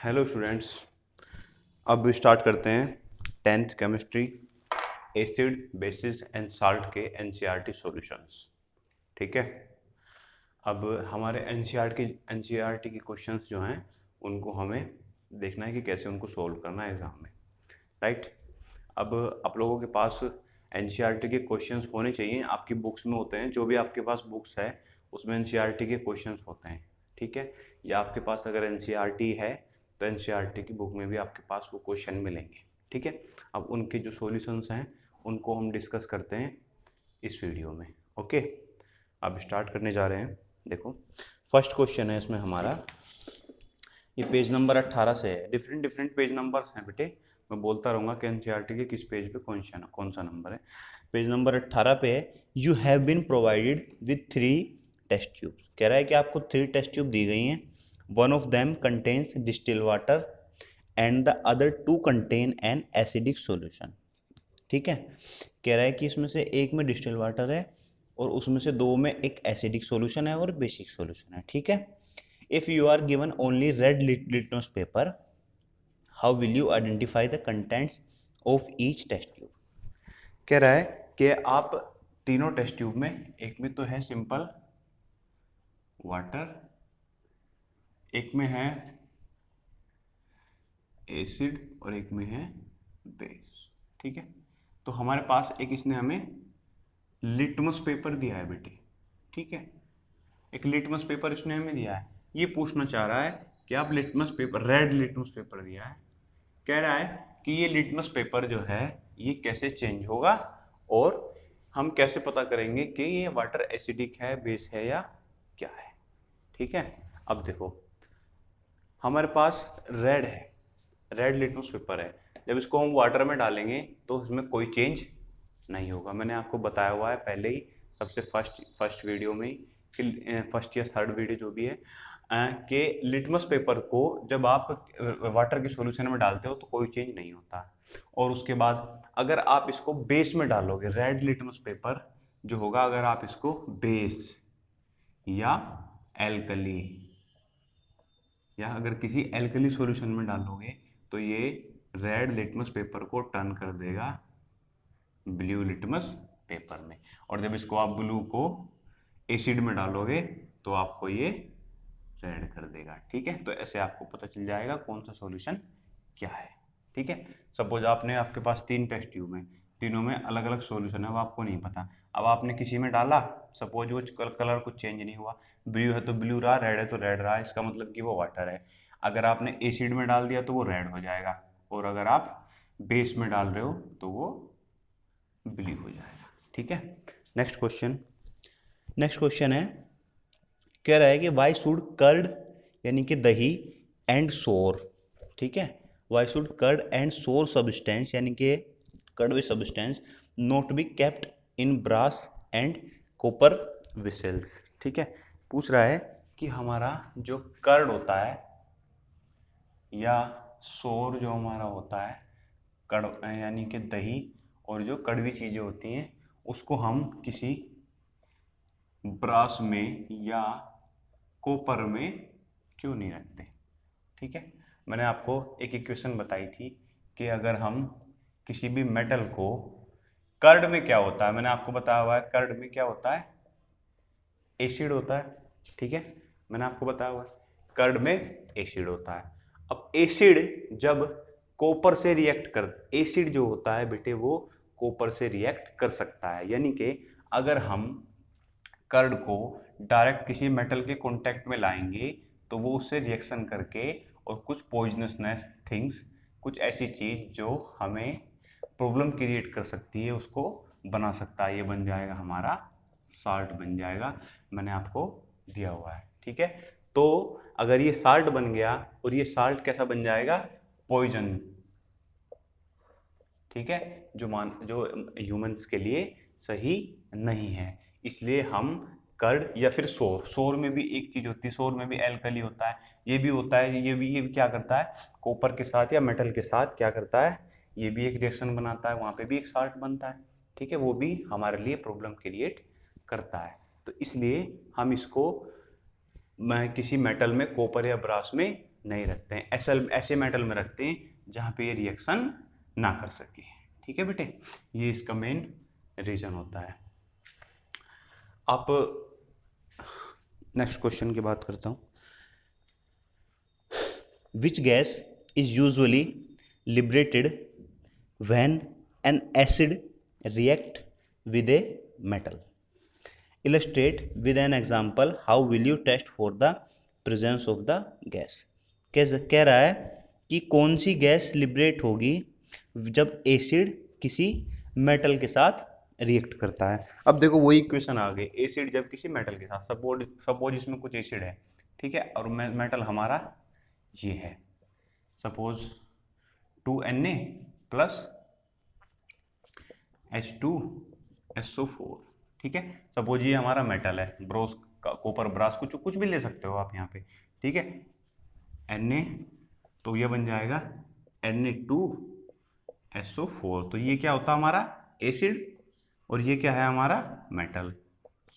Hello students, अब start करते हैं 10th chemistry acid basis and salt के एनसीईआरटी सॉल्यूशंस। ठीक है। अब हमारे एनसीईआरटी के क्वेश्चंस जो हैं उनको हमें देखना है कि कैसे उनको सोल्व करना है एग्जाम में। राइट। अब आप लोगों के पास एनसीईआरटी के क्वेश्चंस होने चाहिए, आपकी बुक्स में होते हैं, जो भी आपके पास बुक्स है उसमें एनसीईआरटी के क्वेश्चंस होते हैं। ठीक है। या आपके पास अगर एनसीईआरटी है तो एनसीईआरटी की बुक में भी आपके पास वो क्वेश्चन मिलेंगे। ठीक है। अब उनके जो सॉल्यूशंस हैं उनको हम डिस्कस करते हैं इस वीडियो में। ओके, अब स्टार्ट करने जा रहे हैं। देखो, फर्स्ट क्वेश्चन है इसमें हमारा, ये पेज नंबर 18 से है। डिफरेंट डिफरेंट पेज नंबर्स हैं बेटे, मैं बोलता रहूँगा कि एनसीईआरटी के किस पेज पे कौन सा नंबर है। पेज नंबर 18 पे है, you have been provided with 3 test tube. कह रहा है कि आपको 3 टेस्ट ट्यूब दी गई हैं। One of them contains distil water and the other 2 contain an acidic solution. ठीक है। कह रहा है कि इसमें से एक में डिस्टिल वाटर है और उसमें से 2 में एक एसिडिक सॉल्यूशन है और बेसिक सॉल्यूशन है। ठीक है। If you are given only red litmus paper, how will you identify the contents of each test tube. कह रहा है कि आप तीनों टेस्ट ट्यूब में, एक में तो है सिंपल वाटर, एक में है एसिड और एक में है बेस। ठीक है। तो हमारे पास एक इसने हमें लिटमस पेपर दिया है बेटे। ठीक है। एक लिटमस पेपर इसने हमें दिया है। ये पूछना चाह रहा है कि आप litmus paper, red litmus paper दिया है, कह रहा है कि ये लिटमस पेपर जो है ये कैसे चेंज होगा और हम कैसे पता करेंगे कि ये वाटर एसिडिक है, बेस है या क्या है। ठीक है। अब देखो, हमारे पास रेड है, रेड लिटमस पेपर है। जब इसको हम वाटर में डालेंगे तो उसमें कोई चेंज नहीं होगा। मैंने आपको बताया हुआ है पहले ही, सबसे फर्स्ट वीडियो में ही, कि फर्स्ट या थर्ड वीडियो जो भी है, कि लिटमस पेपर को जब आप वाटर के सॉल्यूशन में डालते हो तो कोई चेंज नहीं होता। और उसके बाद अगर आप इसको बेस में डालोगे, रेड लिटमस पेपर जो होगा, अगर आप इसको बेस या एल्कली या अगर किसी एल्कली सॉल्यूशन में डालोगे तो ये रेड लिटमस पेपर को टर्न कर देगा ब्लू लिटमस पेपर में। और जब इसको आप ब्लू को एसिड में डालोगे तो आपको ये रेड कर देगा। ठीक है। तो ऐसे आपको पता चल जाएगा कौन सा सॉल्यूशन क्या है। ठीक है। सपोज आपके पास 3 टेस्ट ट्यूब हैं, तीनों में अलग अलग सॉल्यूशन है, अब आपको नहीं पता। अब आपने किसी में डाला, सपोज वो कलर कुछ चेंज नहीं हुआ, ब्लू है तो ब्लू रहा, रेड है तो रेड रहा, इसका मतलब कि वो वाटर है। अगर आपने एसिड में डाल दिया तो वो रेड हो जाएगा, और अगर आप बेस में डाल रहे हो तो वो ब्लू हो जाएगा। ठीक है। नेक्स्ट क्वेश्चन है, कह रहा है कि वाई शुड कर्ड यानी कि दही एंड सोर। ठीक है। Why should curd and sour substance यानी कि कड़वे substance not be kept in brass and copper vessels. ठीक है। पूछ रहा है कि हमारा जो कर्ड होता है या सोर जो हमारा होता है, कड़ यानी कि दही और जो कड़वी चीज़ें होती हैं, उसको हम किसी ब्रास में या कॉपर में क्यों नहीं रखते। ठीक है। मैंने आपको एक इक्वेशन बताई थी कि अगर हम किसी भी मेटल को, कर्ड में क्या होता है, मैंने आपको बताया हुआ है कर्ड में क्या होता है, एसिड होता है। ठीक है। मैंने आपको बताया हुआ है कर्ड में एसिड होता है। अब एसिड जब कॉपर से रिएक्ट कर, एसिड जो होता है बेटे वो कॉपर से रिएक्ट कर सकता है, यानी कि अगर हम कर्ड को डायरेक्ट किसी मेटल के कांटेक्ट में लाएंगे तो वो उससे रिएक्शन करके और कुछ पॉइजनसनेस थिंग्स, कुछ ऐसी चीज जो हमें प्रॉब्लम क्रिएट कर सकती है, उसको बना सकता है। ये बन जाएगा हमारा साल्ट बन जाएगा, मैंने आपको दिया हुआ है। ठीक है। तो अगर ये साल्ट बन गया और ये साल्ट कैसा बन जाएगा, पॉइजन। ठीक है। जो ह्यूमंस के लिए सही नहीं है, इसलिए हम कर्ड या फिर सोर में भी एक चीज होती है, सोर में भी एल्कली होता है, ये भी होता है, ये भी क्या करता है, कॉपर के साथ या मेटल के साथ क्या करता है, ये भी एक रिएक्शन बनाता है, वहां पे भी एक साल्ट बनता है। ठीक है। वो भी हमारे लिए प्रॉब्लम क्रिएट करता है। तो इसलिए हम इसको मैं किसी मेटल में, कॉपर या ब्रास में नहीं रखते हैं, ऐसे मेटल में रखते हैं जहाँ पे ये रिएक्शन ना कर सके। ठीक है बेटे, ये इसका मेन रीजन होता है। आप नेक्स्ट क्वेश्चन की बात करता हूँ। Which gas is usually liberated when an acid react with a metal? Illustrate with an example how will you test for the presence of the gas। कह रहा है कि कौन सी गैस लिबरेट होगी जब एसिड किसी मेटल के साथ रिएक्ट करता है। अब देखो वही इक्वेशन आ गई, एसिड जब किसी मेटल के साथ, सपोज इसमें कुछ एसिड है, ठीक है, और मेटल हमारा ये है, सपोज 2Na प्लस H2SO4, ठीक है। सपोज ये हमारा मेटल है, ब्रोस का, कॉपर, ब्रास, कुछ भी ले सकते हो आप यहाँ पे, ठीक है। Na तो ये बन जाएगा Na2SO4, तो ये क्या होता है हमारा एसिड, और ये क्या है हमारा मेटल,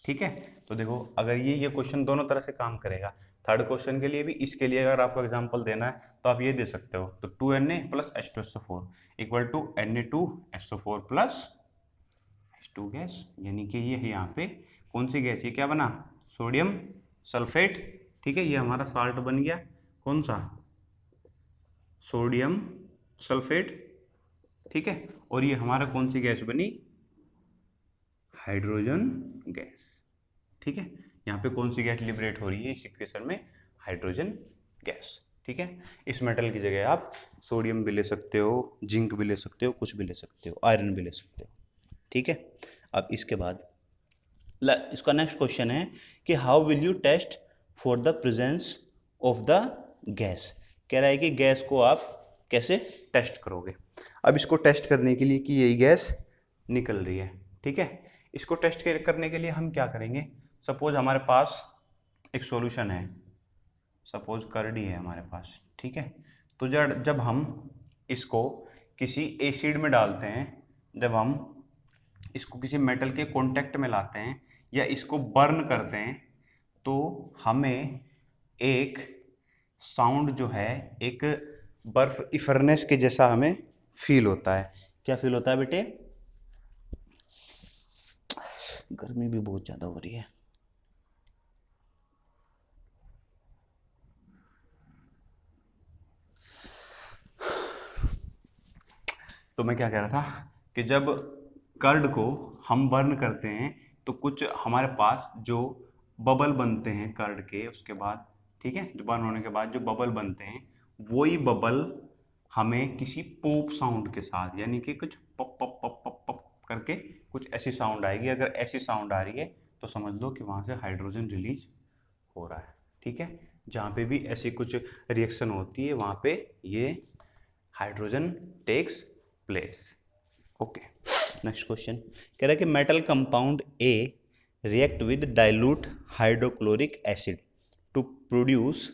ठीक है। तो देखो अगर ये क्वेश्चन दोनों तरह से काम करेगा, थर्ड क्वेश्चन के लिए भी, इसके लिए अगर आपको एग्जांपल देना है तो आप ये दे सकते हो, तो 2Na plus H2SO4 equal to Na2SO4 plus H2 gas, यानी कि ये है यहाँ पे कौन सी गैस, ये क्या बना, सोडियम सल्फेट, ठीक है। ये हमारा साल्ट बन गया, कौन सा, सोडियम सल्फेट, ठीक है। और ये हमारा कौन सी गैस बनी, हाइड्रोजन गैस, ठीक है। यहाँ पे कौन सी गैस लिबरेट हो रही है इस इक्वेशन में, हाइड्रोजन गैस, ठीक है। इस मेटल की जगह आप सोडियम भी ले सकते हो, जिंक भी ले सकते हो, कुछ भी ले सकते हो, आयरन भी ले सकते हो, ठीक है। अब इसके बाद इसका नेक्स्ट क्वेश्चन है कि how will you test for the presence of the gas. कह रहा है कि गैस को आप कैसे टेस्ट करोगे। अब इसको टेस्ट करने के लिए कि यही गैस निकल रही है, ठीक है, इसको टेस्ट करने के लिए हम क्या करेंगे, सपोज हमारे पास एक सॉल्यूशन है, सपोज कर्डी है हमारे पास, ठीक है। तो जब हम इसको किसी एसिड में डालते हैं, जब हम इसको किसी मेटल के कांटेक्ट में लाते हैं या इसको बर्न करते हैं, तो हमें एक साउंड जो है, एक बर्फ फर्नेस के जैसा हमें फील होता है। क्या फील होता है बेटे, गर्मी भी बहुत ज्यादा हो रही है। तो मैं क्या कह रहा था कि जब कर्ड को हम बर्न करते हैं तो कुछ हमारे पास जो बबल बनते हैं कर्ड के, उसके बाद, ठीक है, जो बर्न होने के बाद जो बबल बनते हैं, वही बबल हमें किसी पॉप साउंड के साथ, यानी कि कुछ पप पप पप पप पप करके कुछ ऐसी साउंड आएगी। अगर ऐसी साउंड आ रही है तो समझ लो कि वहाँ से हाइड्रोजन रिलीज हो रहा है, ठीक है। जहाँ पे भी ऐसी कुछ रिएक्शन होती है वहाँ पे ये hydrogen takes place. Okay, next question कह रहा है कि metal compound A react with dilute hydrochloric acid to produce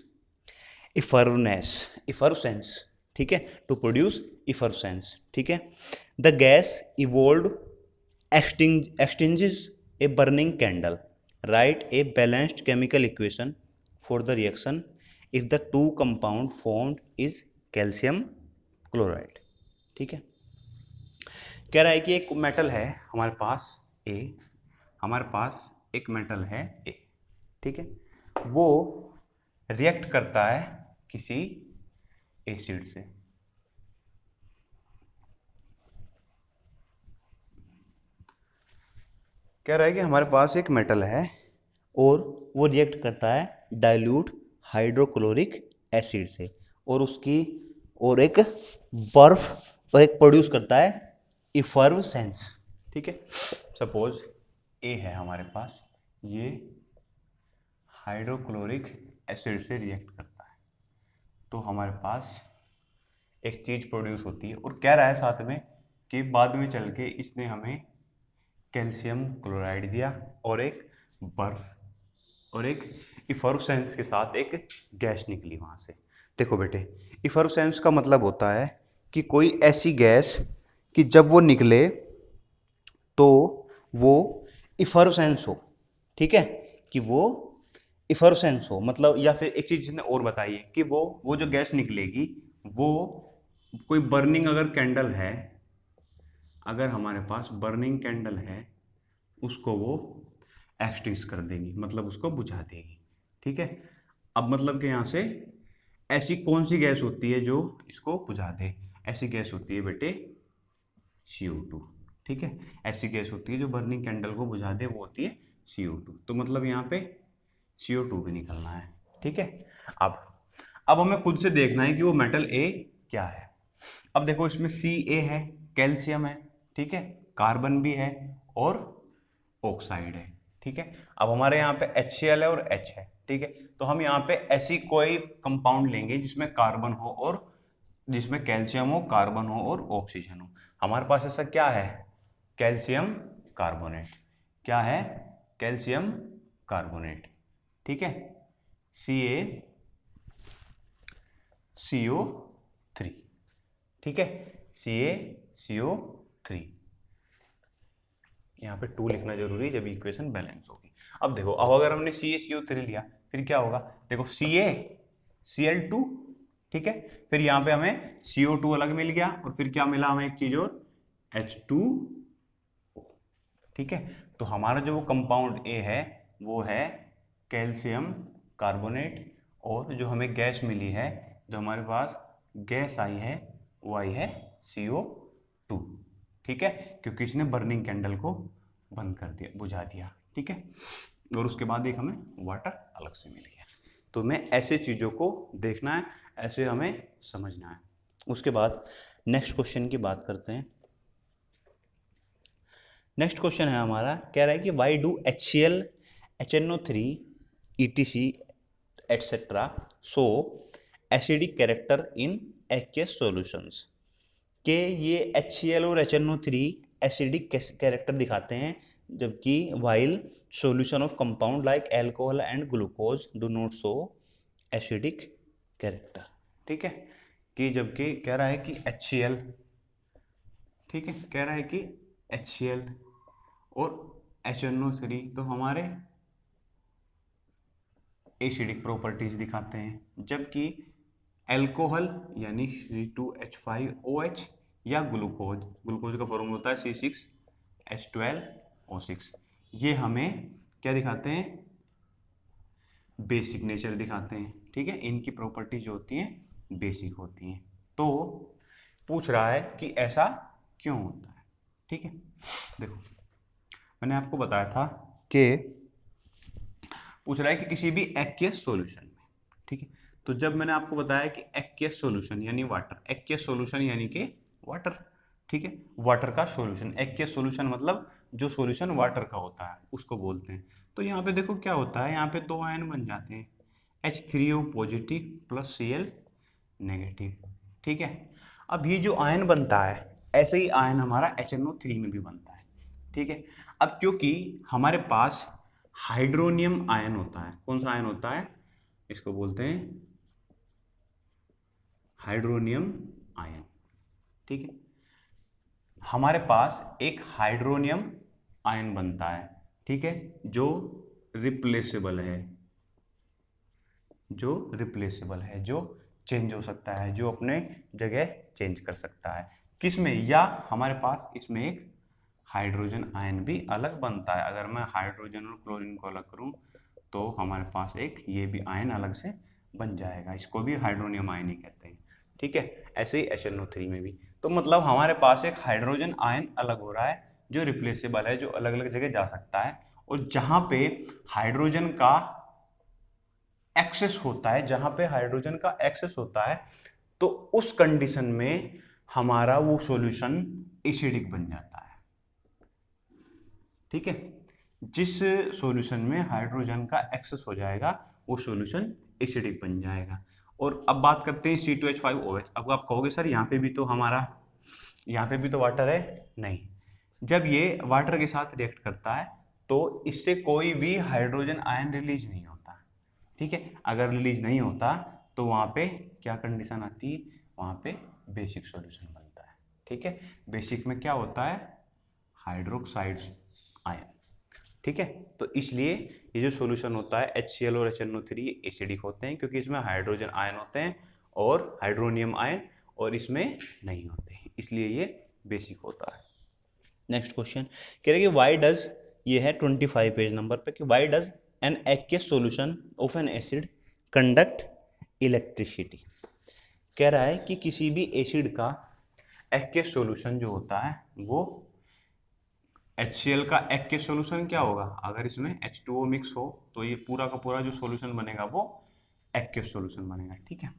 effervescence, ठीक है, टू प्रोड्यूस इफरसेंस, ठीक है। The gas evolve extinguishes a burning candle। Write a balanced chemical equation for the reaction if the two compound formed is calcium chloride, ठीक है। कह रहा है कि एक मेटल है हमारे पास ए, हमारे पास एक मेटल है ए, ठीक है, वो रिएक्ट करता है किसी एसिड से, कह रहा है कि हमारे पास एक मेटल है और वो रिएक्ट करता है डाइल्यूट हाइड्रोक्लोरिक एसिड से, और उसकी और एक बर्फ और एक प्रोड्यूस करता है इफरसेंस, ठीक है। सपोज ए है हमारे पास, ये हाइड्रोक्लोरिक एसिड से रिएक्ट करता है, तो हमारे पास एक चीज प्रोड्यूस होती है, और कह रहा है साथ में कि बाद में चल के इसने हमें कैल्शियम क्लोराइड दिया और एक बर्फ और एक इफरसेंस के साथ एक गैस निकली वहां से। देखो बेटे, इफरसेंस का मतलब होता है कि कोई ऐसी गैस कि जब वो निकले तो वो इफरसेंस हो, ठीक है, कि वो इफरसेंस हो, मतलब या फिर एक चीज जिसने और बताई है कि वो जो गैस निकलेगी वो कोई बर्निंग अगर कैंडल है, अगर हमारे पास बर्निंग कैंडल है उसको वो एक्सटिंग्विश कर देगी, मतलब उसको बुझा देगी। ठीक है, अब मतलब कि यहाँ से ऐसी कौन सी गैस होती है जो इसको बुझा दे? ऐसी गैस होती है बेटे CO2। ठीक है, ऐसी गैस होती है जो बर्निंग कैंडल को बुझा दे, वो होती है CO2। तो मतलब यहाँ पे CO2 भी निकलना है। ठीक है, अब अब हमें खुद से देखना है कि वो मेटल ए क्या है। अब देखो इसमें Ca है, कैल्शियम है, ठीक है, कार्बन भी है और ऑक्साइड है। ठीक है, अब हमारे यहाँ पे HCl है और H है। ठीक है, तो हम यहाँ पे ऐसी कोई कंपाउंड लेंगे जिसमें कार्बन हो और जिसमें कैल्शियम हो, कार्बन हो और ऑक्सीजन हो। हमारे पास ऐसा क्या है? Calcium carbonate. क्या है? Calcium carbonate. ठीक है, CaCO3। ठीक है, CaCO3, यहाँ पे 2 लिखना जरूरी है जब इक्वेशन बैलेंस होगी। अब देखो, अब अगर हमने CaCO3 लिया फिर क्या होगा? देखो CaCl2, ठीक है, फिर यहाँ पे हमें CO2 अलग मिल गया और फिर क्या मिला हमें? एक चीज और, H2O। ठीक है, तो हमारा जो कंपाउंड ए है वो है कैल्शियम कार्बोनेट, और जो हमें गैस मिली है, जो हमारे पास गैस आई है वो आई है CO2। ठीक है, क्योंकि इसने बर्निंग कैंडल को बंद कर दिया, बुझा दिया। ठीक है, और उसके बाद एक हमें वाटर अलग से मिल गया। तो हमें ऐसे चीज़ों को देखना है, ऐसे हमें समझना है। उसके बाद नेक्स्ट क्वेश्चन की बात करते हैं। नेक्स्ट क्वेश्चन है हमारा, कह रहा है कि why do HCl HNO3 ETC etcetera so acidic character in aqueous solutions. के ये HCl और HNO3 एसिडिक कैरेक्टर दिखाते हैं, जबकि while solution of compound like alcohol and glucose do not show acidic character. ठीक है, कि जबकि कह रहा है कि HCl, ठीक है, कह रहा है कि HCl और HNO3 तो हमारे एसिडिक प्रॉपर्टीज दिखाते हैं, जबकि एल्कोहल यानी C2H5OH या ग्लूकोज, ग्लूकोज का फॉर्मूला होता है C6H12O6, ये हमें क्या दिखाते हैं? बेसिक नेचर दिखाते हैं। ठीक है, इनकी प्रॉपर्टी जो होती हैं बेसिक होती हैं। तो पूछ रहा है कि ऐसा क्यों होता है। ठीक है, देखो मैंने आपको बताया था कि पूछ रहा है कि किसी भी एक्वियस सॉल्यूशन में, ठीक है, तो जब मैंने आपको बताया कि एक्वियस सॉल्यूशन यानी वाटर, एक्वियस सॉल्यूशन यानी कि वाटर, ठीक है, वाटर का सॉल्यूशन, एक्वियस सॉल्यूशन मतलब जो सॉल्यूशन वाटर का होता है उसको बोलते हैं। तो यहाँ पे देखो क्या होता है, यहाँ पे 2 आयन बन जाते हैं, H3O positive plus Cl negative. ठीक है, अब ये जो आयन बनता है ऐसे ही आयन हमारा HNO3 में भी बनता है। ठीक है, अब क्योंकि हमारे पास हाइड्रोनियम आयन होता है, कौन सा आयन होता है? इसको बोलते हैं हाइड्रोनियम आयन। ठीक है, हमारे पास एक हाइड्रोनियम आयन बनता है, ठीक है, जो रिप्लेसेबल है, जो चेंज हो सकता है, जो अपने जगह चेंज कर सकता है। किस में? या हमारे पास इसमें एक हाइड्रोजन आयन भी अलग बनता है। अगर मैं हाइड्रोजन और क्लोरीन को अलग करूं तो हमारे पास एक ये भी आयन अलग से बन जाएगा, इसको भी हाइड्रोनियम आयन ही कहते हैं। ठीक है, ऐसे ही HNO3 में भी। तो मतलब हमारे पास एक हाइड्रोजन आयन अलग हो रहा है जो रिप्लेसेबल है, जो अलग अलग जगह जा सकता है, और जहां पे हाइड्रोजन का एक्सेस होता है, जहां पे हाइड्रोजन का एक्सेस होता है तो उस कंडीशन में हमारा वो सॉल्यूशन एसिडिक बन जाता है। ठीक है, जिस सॉल्यूशन में हाइड्रोजन का एक्सेस हो जाएगा वो सॉल्यूशन एसिडिक बन जाएगा। और अब बात करते हैं C2H5OH। अब आप कहोगे सर यहाँ पे भी तो हमारा, यहाँ पे भी तो वाटर है। नहीं, जब ये वाटर के साथ रिएक्ट करता है तो इससे कोई भी हाइड्रोजन आयन रिलीज नहीं होता। ठीक है, अगर रिलीज नहीं होता तो वहां पे क्या कंडीशन आती है? वहां पे बेसिक सॉल्यूशन बनता है। ठीक है, बेसिक में क्या होता है? Hydroxides ion. ठीक है। तो इसलिए ये जो सॉल्यूशन होता है HCl और HNO3 एसिडिक होते हैं, क्योंकि इसमें हाइड्रोजन आयन होते हैं और हाइड्रोनियम आयन, और इसमें नहीं होते हैं, इसलिए ये बेसिक होता है। नेक्स्ट क्वेश्चन कह रहे कि वाई डज, ये है 25 पेज नंबर पे, कि why does an aqueous solution of N acid conduct electricity. कह रहा है कि किसी भी एसिड का एक्वस सॉल्यूशन जो होता है वो HCl का एक्वस सॉल्यूशन क्या होगा, अगर इसमें H2O मिक्स हो तो ये पूरा का पूरा जो सॉल्यूशन बनेगा वो एक्वस सॉल्यूशन बनेगा, ठीक है।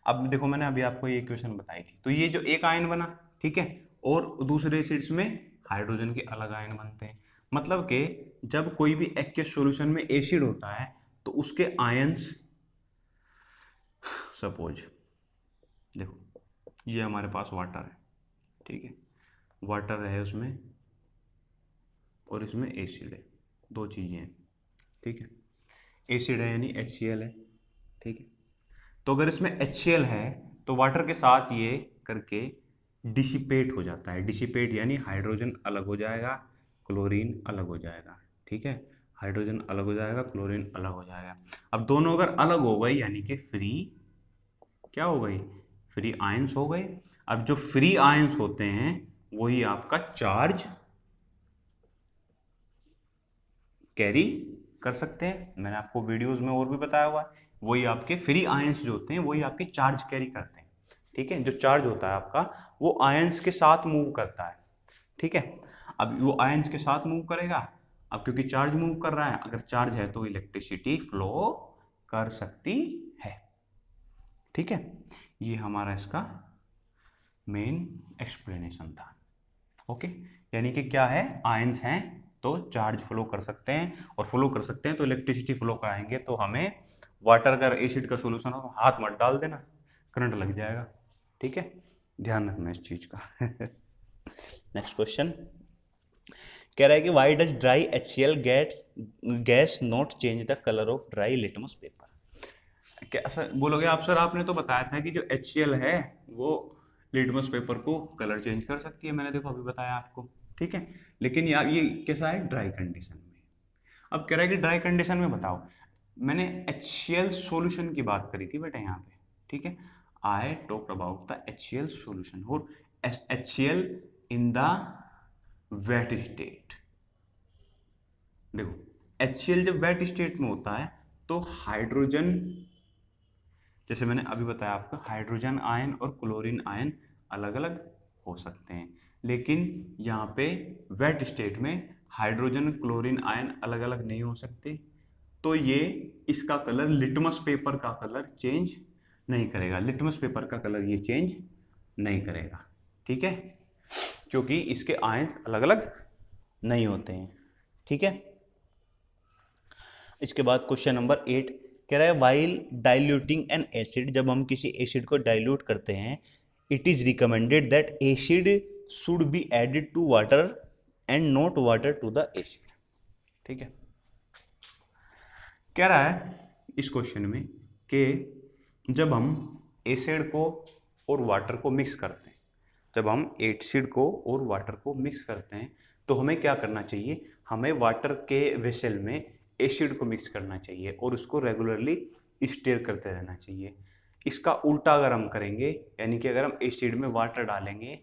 अब देखो मैंने अभी आपको ये इक्वेशन बताई थी, तो ये जो एक आयन बना, ठीक है, और दूसरे एसिड्स में हाइड्रोजन के अलग आयन बनते हैं। मतलब कि जब कोई भी एक्वस सॉल्यूशन में एसिड होता है तो उसके आयंस, सपोज देखो ये हमारे पास वाटर है, ठीक है, वाटर है उसमें और इसमें एसिड है, दो चीजें हैं, ठीक है। एसिड है यानी HCl है, ठीक है। तो अगर इसमें HCl है तो वाटर के साथ ये करके डिसिपेट हो जाता है। डिसिपेट यानी हाइड्रोजन अलग हो जाएगा, क्लोरीन अलग हो जाएगा, ठीक है। हाइड्रोजन अलग हो जाएगा, क्लोरीन अलग हो जाएगा। अब दोनों अगर अलग हो गई यानी कि फ्री क्या हो गई, फ्री आयंस हो गए। अब जो फ्री आयंस होते हैं वही आपका चार्ज कैरी कर सकते हैं। मैंने आपको वीडियोस में और भी बताया हुआ है, वही आपके फ्री आयंस जो होते हैं वही आपके चार्ज कैरी करते हैं, ठीक है। जो चार्ज होता है आपका वो आयंस के साथ मूव करता है, ठीक है। अब वो आयंस के साथ मूव करेगा, अब क्योंकि चार्ज मूव कर रहा है, अगर चार्ज है तो इलेक्ट्रिसिटी फ्लो कर सकती है, ठीक है। ये हमारा इसका मेन एक्सप्लेनेशन था, ओके। यानी कि क्या है, आयंस हैं तो चार्ज फ्लो कर सकते हैं, और फ्लो कर सकते हैं तो इलेक्ट्रिसिटी फ्लो कराएंगे। तो हमें वाटर का एसिड का सॉल्यूशन हो हाथ मत डाल देना, करंट लग जाएगा, ठीक है, ध्यान रखना इस चीज का। नेक्स्ट क्वेश्चन कह रहा है कि why does dry HCl gas not change the colour of dry litmus paper. क्या सर बोलोगे आप, सर आपने तो बताया था कि जो HCl है वो लिटमस पेपर को कलर चेंज कर सकती है, मैंने देखो अभी बताया आपको, ठीक है। लेकिन यार ये कैसा है, ड्राई कंडीशन में। अब कह रहा है कि ड्राई कंडीशन में बताओ, मैंने HCl सॉल्यूशन की बात करी थी बेटा यहाँ पे, ठीक है। I talked about the HCl solution और HCl in the wet state. देखो HCl जब वेट स्टेट में होता है तो हाइड्रोजन, जैसे मैंने अभी बताया आपको, हाइड्रोजन आयन और क्लोरीन आयन अलग अलग हो सकते हैं, लेकिन यहाँ पे वेट स्टेट में हाइड्रोजन क्लोरीन आयन अलग अलग नहीं हो सकते। तो ये इसका कलर, लिटमस पेपर का कलर चेंज नहीं करेगा, लिटमस पेपर का कलर ये चेंज नहीं करेगा, ठीक है, क्योंकि इसके आयंस अलग अलग नहीं होते हैं, ठीक है। इसके बाद क्वेश्चन नंबर 8 कह रहा है वाइल डाइल्यूटिंग एन एसिड, जब हम किसी एसिड को डाइल्यूट करते हैं, it is recommended that acid should be added to water and not water to the acid, ठीक है। कह रहा है इस क्वेश्चन में कि जब हम एसिड को और वाटर को मिक्स करते हैं, जब हम एसिड को और वाटर को मिक्स करते हैं तो हमें क्या करना चाहिए, हमें वाटर के वेसल में एसिड को मिक्स करना चाहिए और उसको रेगुलरली स्टेयर करते रहना चाहिए। इसका उल्टा अगर हम करेंगे, यानी कि अगर हम एसिड में वाटर डालेंगे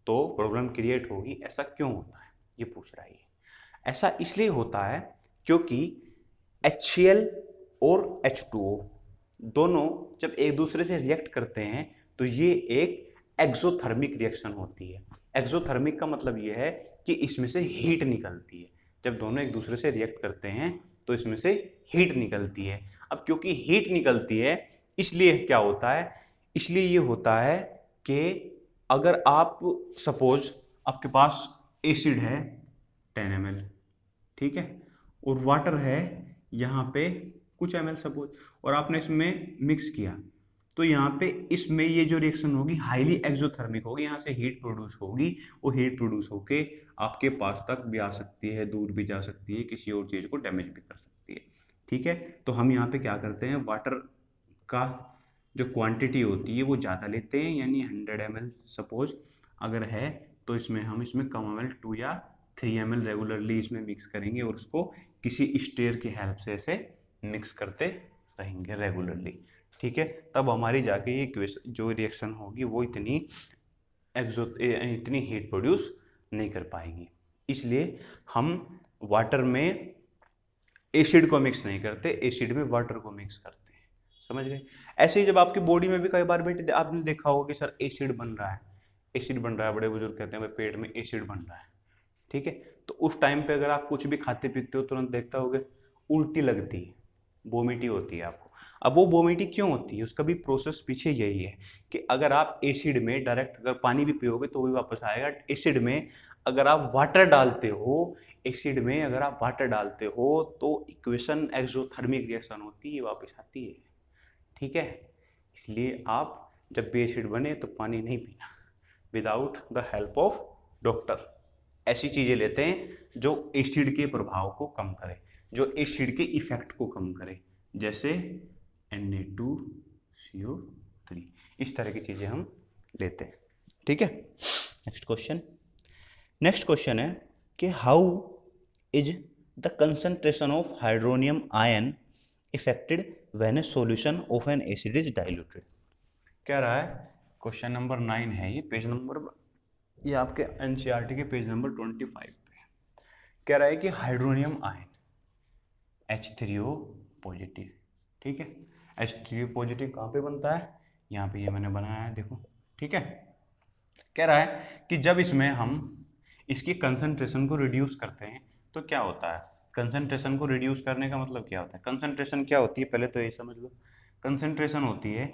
तो प्रॉब्लम क्रिएट होगी। ऐसा क्यों होता है ये पूछ रहा है। ऐसा इसलिए होता है क्योंकि HCl और H2O दोनों जब एक दूसरे से रिएक्ट करते हैं तो ये एक एक्सोथर्मिक रिएक्शन होती है। एक्सोथर्मिक का मतलब ये है कि इसमें से हीट निकलती है। जब दोनों एक दूसरे से रिएक्ट करते हैं तो इसमें से हीट निकलती है। अब क्योंकि हीट निकलती है इसलिए क्या होता है, इसलिए ये होता है कि अगर आप सपोज आपके पास एसिड है 10 ml, ठीक है, और वाटर है यहाँ पे कुछ ml सपोज, और आपने इसमें मिक्स किया तो यहाँ पे इसमें ये जो रिएक्शन होगी हाईली एक्सोथर्मिक होगी, यहाँ से हीट प्रोड्यूस होगी, वो हीट प्रोड्यूस होके आपके पास तक भी आ सकती है, दूर भी जा सकती है, किसी और चीज़ को डैमेज भी कर सकती है, ठीक है। तो हम यहाँ पे क्या करते हैं, वाटर का जो क्वांटिटी होती है वो ज़्यादा लेते हैं, यानी 100 ml सपोज अगर है तो इसमें हम इसमें कम ml 2 या 3 ml रेगुलरली इसमें मिक्स करेंगे और उसको किसी स्टेयर की हेल्प से ऐसे मिक्स करते रहेंगे रेगुलरली, ठीक है। तब हमारी जाके ये जो रिएक्शन होगी वो इतनी हीट प्रोड्यूस नहीं कर पाएगी। इसलिए हम वाटर में एसिड को मिक्स नहीं करते, एसिड में वाटर को मिक्स करते हैं, समझ गए। ऐसे ही जब आपकी बॉडी में भी कई बार बेटे आपने देखा होगा कि सर एसिड बन रहा है, एसिड बन रहा है, बड़े बुजुर्ग कहते हैं भाई पेट में एसिड बन रहा है, ठीक है। तो उस टाइम पे अगर आप कुछ भी खाते पीते हो तुरंत देखता होगे उल्टी लगती है, वोमिटी होती है आपको। अब वो वोमिटी क्यों होती है, उसका भी प्रोसेस पीछे यही है कि अगर आप एसिड में डायरेक्ट अगर पानी भी पियोगे तो भी वापस आएगा, एसिड में अगर आप वाटर डालते हो, एसिड में अगर आप वाटर डालते हो तो इक्वेशन एक्सोथर्मिक रिएक्शन होती है, वापस आती है, ठीक है। इसलिए आप जब भी एसिड बने तो पानी नहीं पीना without the help of doctor. ऐसी चीजें लेते हैं जो एसिड के प्रभाव को कम करे, जो एसिड के इफेक्ट को कम करे, जैसे Na2CO3, इस तरह की चीजें हम लेते हैं, ठीक है। नेक्स्ट क्वेश्चन है कि how is the concentration of hydronium ion affected when A solution of N acid is diluted. कह रहा है क्वेश्चन नंबर 9 है ये, पेज नंबर, ये आपके एनसीईआरटी के पेज नंबर 25 पे। कह रहा है कि हाइड्रोनियम आयन H3O पॉजिटिव, ठीक है। H3O पॉजिटिव कहाँ पे बनता है, यहाँ पे ये मैंने बनाया है देखो, ठीक है। कह रहा है कि जब इसमें हम इसकी कंसंट्रेशन को रिड्यूस करते हैं तो क्या होता है। कंसंट्रेशन को रिड्यूस करने का मतलब क्या होता है, कंसंट्रेशन क्या होती है पहले तो ये समझ लो। कंसंट्रेशन होती है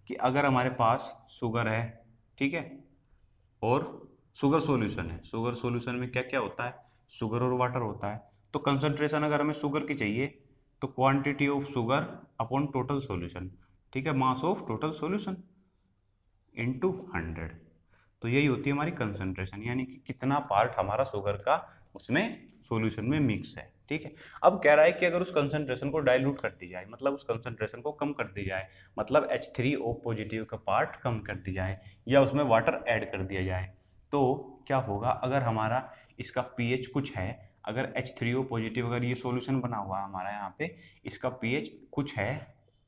कि अगर हमारे पास शुगर है, ठीक है, और शुगर सॉल्यूशन है, शुगर सॉल्यूशन में क्या क्या होता है, शुगर और वाटर होता है। तो कंसंट्रेशन अगर हमें शुगर की चाहिए तो quantity of sugar upon total solution, ठीक है, mass of total solution into 100। तो यही होती है हमारी कंसंट्रेशन, यानी कि कितना पार्ट हमारा शुगर का उसमें सॉल्यूशन में मिक्स है, ठीक है। अब कह रहा है कि अगर उस कंसंट्रेशन को डाइल्यूट कर दी जाए, मतलब उस कंसंट्रेशन को कम कर दी जाए, मतलब H3O पॉजिटिव का पार्ट कम कर दी जाए या उसमें वाटर ऐड कर दिया जाए, तो क्या होगा। अगर हमारा इसका pH कुछ है, अगर H3O पॉजिटिव अगर ये सॉल्यूशन बना हुआ है हमारा यहाँ पे, इसका pH कुछ है,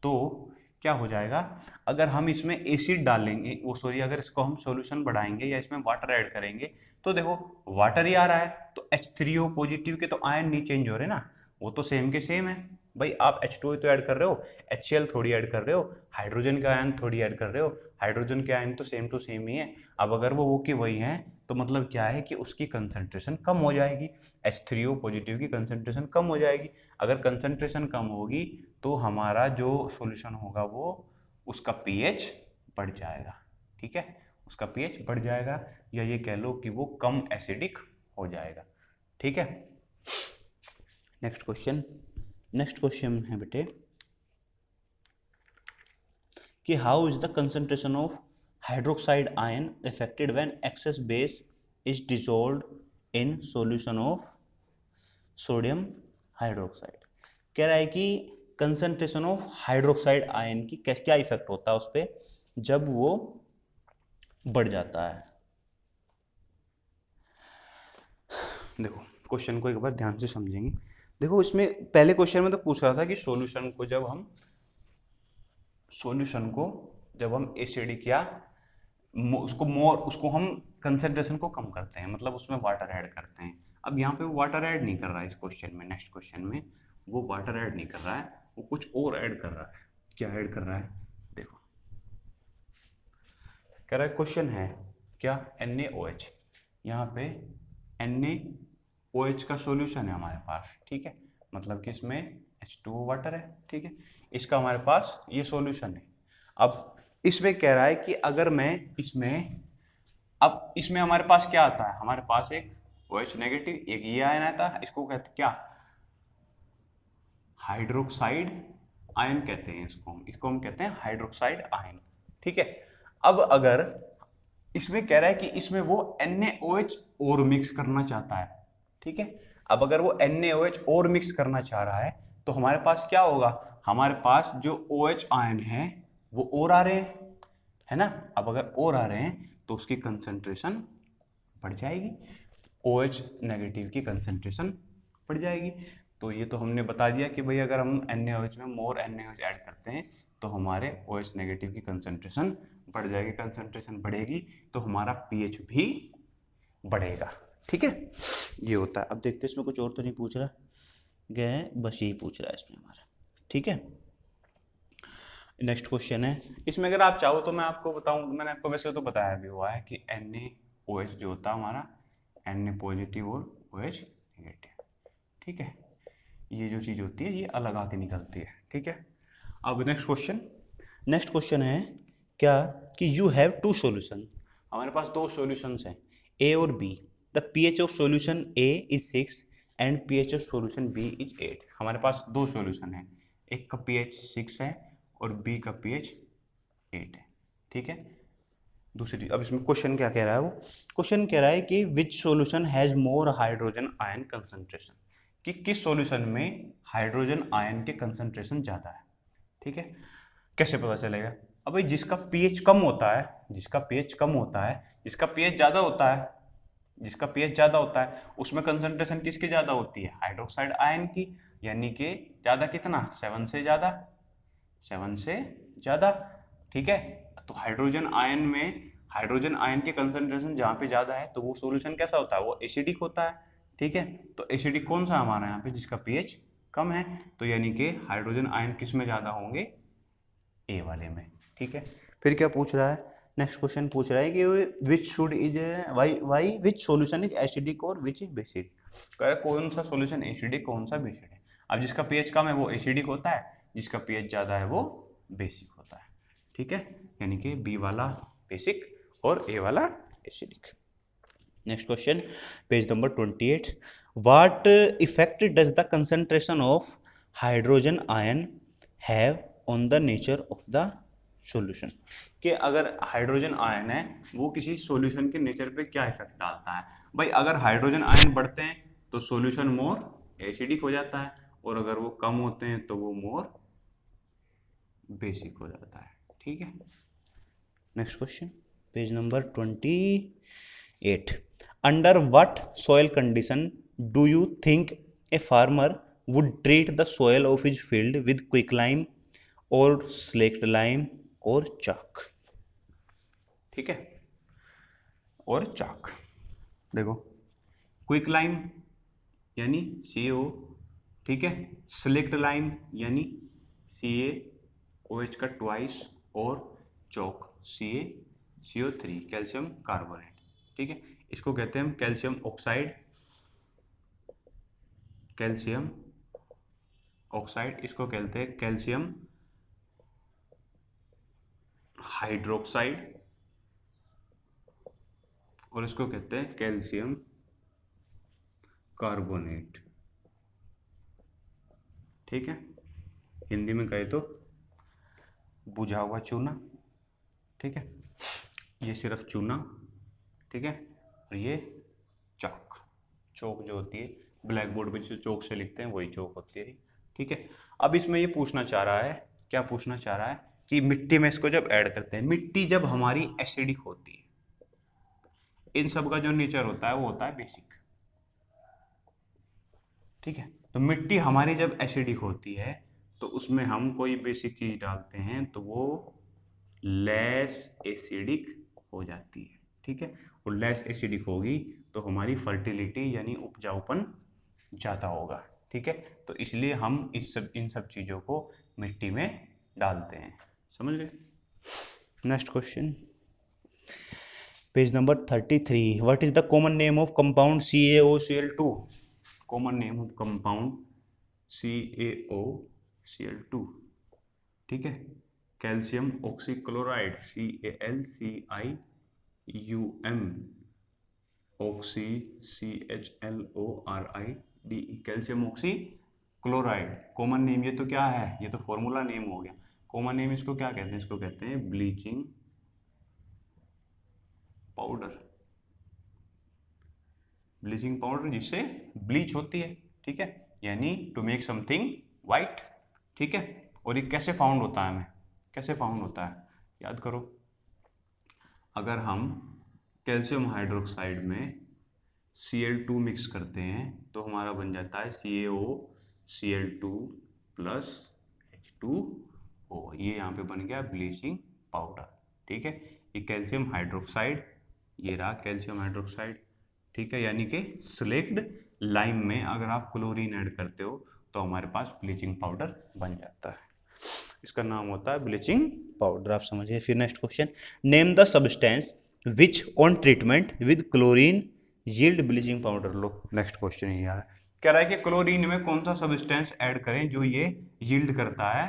तो क्या हो जाएगा, अगर हम इसमें एसिड डालेंगे, वो सॉरी अगर इसको हम सॉल्यूशन बढ़ाएंगे या इसमें वाटर ऐड करेंगे, तो देखो वाटर ही आ रहा है, तो H3O पॉजिटिव के तो आयन नहीं चेंज हो रहे ना, वो तो सेम के सेम है। भाई आप H2O तो ऐड कर रहे हो, HCl थोड़ी ऐड कर रहे हो, हाइड्रोजन का आयन थोड़ी ऐड कर रहे हो, हाइड्रोजन के आयन तो सेम टू सेम ही है। अब अगर वो की वही है तो मतलब क्या है कि उसकी कंसंट्रेशन कम हो जाएगी, H3O पॉजिटिव की कंसंट्रेशन कम हो जाएगी। अगर कंसंट्रेशन कम होगी तो हमारा जो सॉल्यूशन होगा वो उसका pH बढ़ जाएगा, ठीक है, उसका pH बढ़ जाएगा, या ये कह लो कि वो कम एसिडिक हो जाएगा, ठीक है। नेक्स्ट क्वेश्चन है बेटे कि how is the concentration of hydroxide ion affected when excess base is dissolved in solution of sodium hydroxide. कह रहा है कि कंसंट्रेशन ऑफ हाइड्रोक्साइड आयन की क्या इफेक्ट होता है उस पर जब वो बढ़ जाता है। देखो क्वेश्चन को एक बार ध्यान से समझेंगे। देखो इसमें पहले क्वेश्चन में तो पूछ रहा था कि सॉल्यूशन को जब हम एसिडिक या उसको हम कंसंट्रेशन को कम करते हैं, मतलब उसमें वाटर ऐड करते हैं। अब यहाँ पे वो वाटर ऐड नहीं कर रहा है इस क्वेश्चन में, नेक्स्ट क्वेश्चन में वो वाटर ऐड नहीं कर रहा है, वो कुछ और ऐड कर रहा है। क्या ऐड कर रहा है देखो, कह रहा है क्वेश्चन है क्या, NaOH, यहाँ पे NaOH का सॉल्यूशन है हमारे पास, ठीक है, मतलब कि इसमें H2O वाटर है, ठीक है, इसका हमारे पास ये सॉल्यूशन है। अब इसमें कह रहा है कि अगर मैं अब इसमें हमारे पास क्या आता है, हमारे पास एक OH नेगेटिव, एक ये आयन आता है, इसको कहते क्या, हाइड्रोक्साइड आयन कहते हैं इसको हम कहते हैं हाइड्रोक्साइड आयन, ठीक है। अब अगर इसमें कह रहा है कि इसमें वो NaOH और मिक्स करना चाहता है, ठीक है। अब अगर वो NaOH और मिक्स करना चाह रहा है तो हमारे पास क्या होगा, हमारे पास जो OH आयन है वो और आ रहे हैं, है ना। अब अगर और आ रहे हैं तो उसकी कंसंट्रेशन बढ़ जाएगी। OH नेगेटिव की कंसंट्रेशन बढ़ जाएगी। तो ये तो हमने बता दिया कि भाई अगर हम NaOH में मोर NaOH ऐड करते हैं तो हमारे OH नेगेटिव की कंसंट्रेशन बढ़ जाएगी। कंसंट्रेशन बढ़ेगी तो हमारा pH भी बढ़ेगा। ठीक है, ये होता है। अब देखते हैं इसमें कुछ और तो नहीं पूछ रहा, गए बस यही पूछ रहा है इसमें हमारा। ठीक है, नेक्स्ट क्वेश्चन है। इसमें अगर आप चाहो तो मैं आपको बताऊं, मैंने आपको वैसे तो बताया भी हुआ है कि NaOH जो होता है हमारा Na पॉजिटिव और OH नेगेटिव। ठीक है, ये जो चीज़ होती है ये अलग आके निकलती है। ठीक है, अब नेक्स्ट क्वेश्चन है क्या कि यू हैव टू सॉल्यूशन, हमारे पास दो सॉल्यूशंस हैं A और B। The pH of solution A is 6 and pH of solution B is 8। हमारे पास दो सॉल्यूशन है, एक का pH 6 है और B का pH 8 है। ठीक है, दूसरी, अब इसमें क्वेश्चन क्या कह रहा है, वो क्वेश्चन कह रहा है कि which solution has more hydrogen ion concentration, कि किस सॉल्यूशन में हाइड्रोजन आयन के कंसंट्रेशन ज़्यादा है। ठीक है, कैसे पता चलेगा? अब भाई जिसका pH कम होता है, जिसका pH कम होता है, जिसका pH ज़्यादा होता है, जिसका pH ज़्यादा होता है उसमें कंसंट्रेशन किसकी ज़्यादा होती है? हाइड्रोक्साइड आयन की, यानी कि ज़्यादा कितना? 7 से ज़्यादा, 7 से ज़्यादा। ठीक है, तो हाइड्रोजन आयन के कंसंट्रेशन जहाँ पे ज़्यादा है तो वो सॉल्यूशन कैसा होता है? वो एसिडिक होता है। ठीक है, तो एसिडिक कौन सा हमारा यहाँ पे? जिसका pH कम है, तो यानी कि हाइड्रोजन आयन किस में ज़्यादा होंगे? ए वाले में। ठीक है, फिर क्या पूछ रहा है? नेक्स्ट क्वेश्चन पूछ रहा है कि which should is why which solution is acidic और विच इज बेसिक। कौन सा सॉल्यूशन एसिडिक, कौन सा बेसिक है? अब जिसका pH कम है वो एसिडिक होता है, जिसका pH ज़्यादा है वो बेसिक होता है। ठीक है, यानी कि बी वाला बेसिक और ए वाला acidic. Next question, page number 28। What effect does the concentration of hydrogen ion have on the nature of the solution, कि अगर हाइड्रोजन आयन है वो किसी सॉल्यूशन के नेचर पे क्या इफेक्ट डालता है? भाई अगर हाइड्रोजन आयन बढ़ते हैं तो सॉल्यूशन मोर एसिडिक हो जाता है, और अगर वो कम होते हैं तो वो मोर बेसिक हो जाता है। ठीक है, next question, page number 28। Under what soil condition do you think a farmer would treat the soil of his field with quicklime or slaked lime और chalk? ठीक है, और चाक। देखो, क्विक लाइम यानी CaO, ठीक है, स्लेक्ट लाइम यानी CaOH का ट्वाइस, और चौक CaCO3 कैल्शियम कार्बोनेट। ठीक है, इसको कहते हैं हम कैल्शियम ऑक्साइड, कैल्शियम ऑक्साइड, इसको कहते हैं कैल्शियम हाइड्रोक्साइड, और इसको कहते हैं कैल्शियम कार्बोनेट। ठीक है, हिंदी में कहे तो बुझा हुआ चूना। ठीक है, ये सिर्फ चूना। ठीक है, और ये चौक, चौक जो होती है ब्लैक बोर्ड पे जो चौक से लिखते हैं वही चौक होती है। ठीक है, अब इसमें ये पूछना चाह रहा है, क्या पूछना चाह रहा है कि मिट्टी में इसको जब ऐड करते हैं, मिट्टी जब हमारी एसिडिक होती है, इन सब का जो नेचर होता है वो होता है बेसिक। ठीक है, तो मिट्टी हमारी जब एसिडिक होती है तो उसमें हम कोई बेसिक चीज डालते हैं तो वो लेस एसिडिक हो जाती है। ठीक है, और लेस एसिडिक होगी तो हमारी फर्टिलिटी यानी उपजाऊपन ज़्यादा होगा। ठीक है, तो इसलिए हम इन सब चीज़ों को मिट्टी में डालते हैं। समझ गए? Next question, page number 33। What is the common name of compound CaOCl2? Common name of compound CaOCl2। ठीक है, calcium oxychloride CalCium, oxy CHLORIDE, calcium oxy chloride. Common name, ये तो क्या है? ये तो फॉर्मूला नेम हो गया। कॉमन नेम इसको क्या कहते हैं? इसको कहते हैं ब्लीचिंग पाउडर। ब्लीचिंग पाउडर जिससे ब्लीच होती है। ठीक है, यानी टू मेक समथिंग वाइट। ठीक है, और ये कैसे फाउंड होता है? हमें कैसे फाउंड होता है याद करो। अगर हम कैल्शियम हाइड्रोक्साइड में Cl2 मिक्स करते हैं तो हमारा बन जाता है CaOCl2 प्लस H2O। ये यहाँ पे बन गया ब्लीचिंग पाउडर। ठीक है, ये कैल्शियम हाइड्रोक्साइड, ये रहा कैल्शियम हाइड्रोक्साइड। ठीक है, यानी कि सिलेक्ट लाइम में अगर आप क्लोरीन ऐड करते हो तो हमारे पास ब्लीचिंग पाउडर बन जाता है। इसका नाम होता है ब्लीचिंग पाउडर। आप समझिए। फिर next question, name the substance which on treatment with chlorine yield bleaching powder. Low next question ये है, कह रहा है कि क्लोरीन में कौन सा सब्सटेंस ऐड करें जो ये यील्ड करता है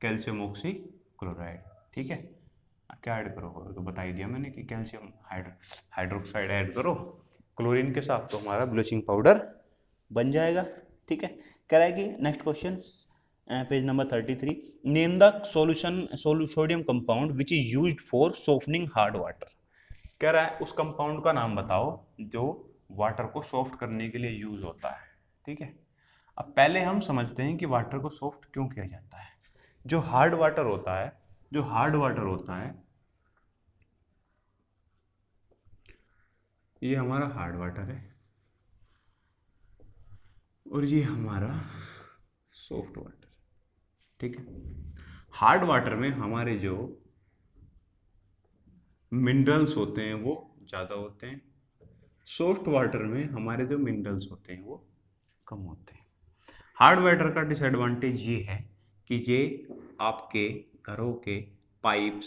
कैल्शियम ऑक्सी क्लोराइड। ठीक है, क्या ऐड करो तो बता ही दिया मैंने कि कैल्शियम हाइड्रोक्साइड ऐड करो क्लोरीन के साथ तो हमारा ब्लीचिंग पाउडर बन जाएगा। ठीक है, कह रहा है कि next question page number 33, name the solution sodium compound which is used for softening hard water. कह रहा है उस कंपाउंड का नाम बताओ जो वाटर को सॉफ्ट करने के लिए यूज होता है। ठीक है, अब पहले हम समझते हैं कि वाटर को सॉफ्ट क्यों किया जाता है। जो हार्ड वाटर होता है, जो हार्ड वाटर होता है, ये हमारा हार्ड वाटर है और ये हमारा सॉफ्ट वाटर। ठीक है, हार्ड वाटर में हमारे जो मिनरल्स होते हैं वो ज़्यादा होते हैं, सॉफ्ट वाटर में हमारे जो मिनरल्स होते हैं वो कम होते हैं। हार्ड वाटर का डिसएडवांटेज ये है कि ये आपके घरों के पाइप्स